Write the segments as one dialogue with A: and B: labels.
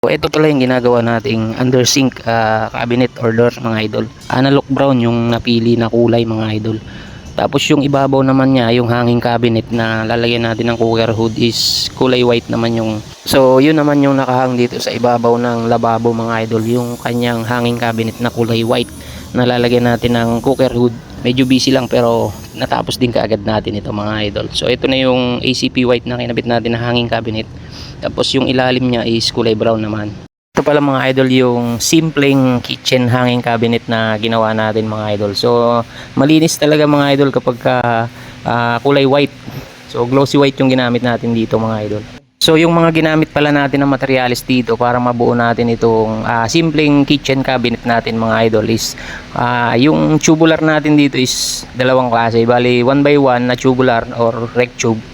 A: So ito pala yung ginagawa nating under sink cabinet or door mga idol. Analog brown yung napili na kulay mga idol. Tapos yung ibabaw naman niya, yung hanging cabinet na lalagyan natin ng cooker hood is kulay white naman yung. So yun naman yung nakahang dito sa ibabaw ng lababo mga idol, yung kanyang hanging cabinet na kulay white na lalagyan natin ng cooker hood. Medyo busy lang pero natapos din kaagad natin ito mga idol. So ito na yung ACP white na kinabit natin na hanging cabinet. Tapos yung ilalim niya is kulay brown naman. Ito pala mga idol yung simpleng kitchen hanging cabinet na ginawa natin mga idol. So malinis talaga mga idol kapag kulay white. So glossy white yung ginamit natin dito mga idol. So yung mga ginamit pala natin ng materials dito para mabuo natin itong simpleng kitchen cabinet natin mga idol is yung tubular natin dito is dalawang klase. Bali 1x1 na tubular or rec tube.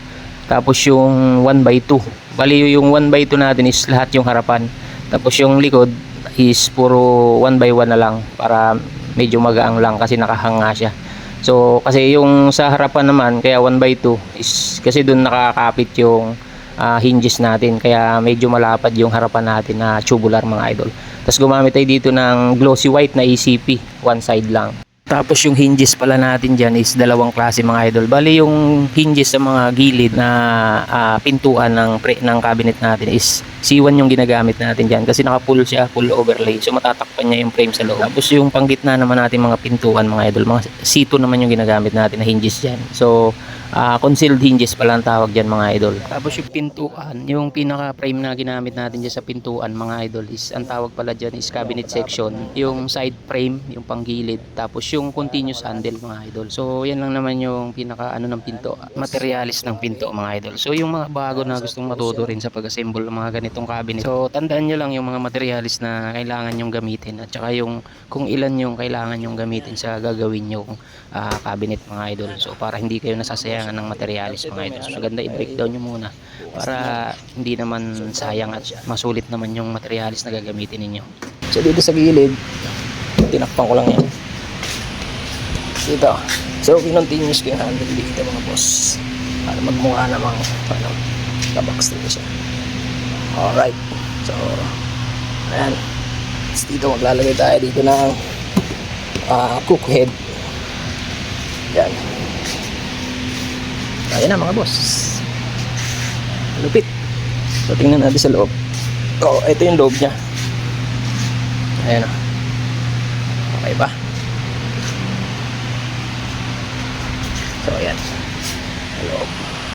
A: Tapos yung 1x2. Bali yung 1x2 natin is lahat yung harapan. Tapos yung likod is puro 1x1 na lang para medyo magaang lang kasi nakahanga siya. So kasi yung sa harapan naman kaya 1x2 is kasi doon nakakapit yung hinges natin, kaya medyo malapad yung harapan natin na tubular mga idol. Tapos gumamit tayo dito ng glossy white na ECP, one side lang. Tapos yung hinges pala natin dyan is dalawang klase mga idol. Bali yung hinges sa mga gilid na pintuan ng cabinet natin is C1 yung ginagamit natin dyan kasi naka-full siya, full overlay. So matatakpan niya yung frame sa loob. Tapos yung panggitna naman natin mga pintuan mga idol, mga C2 naman yung ginagamit natin na hinges dyan. So concealed hinges pala ang tawag dyan mga idol. Tapos yung pintuan, yung pinaka frame na ginamit natin dyan sa pintuan mga idol is ang tawag pala dyan is cabinet section. Yung side frame, yung panggilid, tapos yung continuous handle mga idol. So yan lang naman yung pinaka ng pinto, materialis ng pinto mga idol. So yung mga bago na gustong matuto rin sa pag-assemble ng mga ganitong cabinet, so tandaan nyo lang yung mga materialis na kailangan nyong gamitin at saka yung kung ilan yung kailangan nyong gamitin sa gagawin yung cabinet mga idol. So para hindi kayo nasasayangan ng materialis mga idol, so maganda i-breakdown nyo muna para hindi naman sayang at masulit naman yung materialis na gagamitin ninyo. So dito sa gilid tinakpan ko lang yan dito. So continuous ko yung handle dito mga boss para magmukha namang tabox dito siya. Alright, so ayan, dito maglalagay tayo dito ng cook head. Yan, ayan na mga boss, lupit. So tingnan natin sa loob. Ito yung loob nya. Ayan o, okay ba? So ayan.